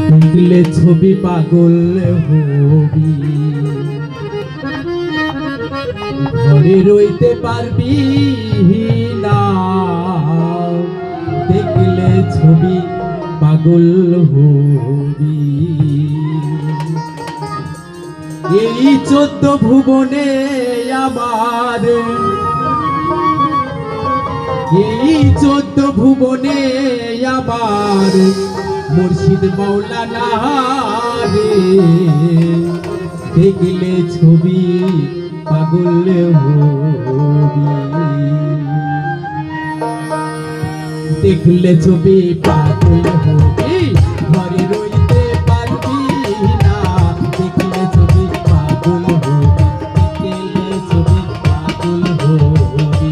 দেখলে ছবি পাগল হবি, ঘরে রইতে পারবি না। দেখলে ছবি পাগল হবি। এই 14 ভুবনে আমার, এই 14 ভুবনে আমার মুর্শিদ মাওলানা রে। দেখলে ছবি পাগল হবি, দেখলে ছবি পাগল হবি, ঘরে রইতে পারবি না। দেখলে ছবি পাগল হবি, দেখলে ছবি পাগল হবি।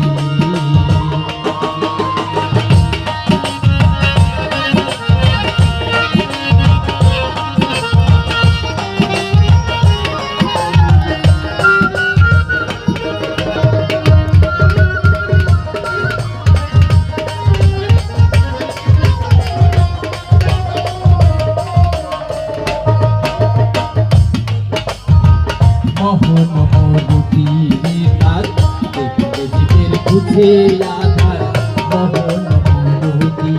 মহমরুতি রাত দেখলে জীবের বুঝে আধার। মহমরুতি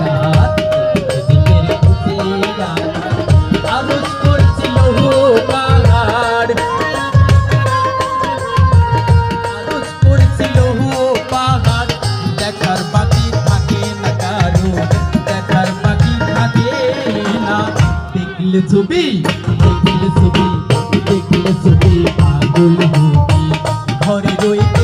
রাত দেখলে জীবের বুঝে আধার। আরজ করছিল পাহাড়, আরজ করছিল পাহাড়। দেখার বাকি থাকে না কারো, দেখার বাকি থাকে না। দেখলে ছবি, দেখলে ছবি, দেখলে ছবি পাগল হবি, ঘরে রইতে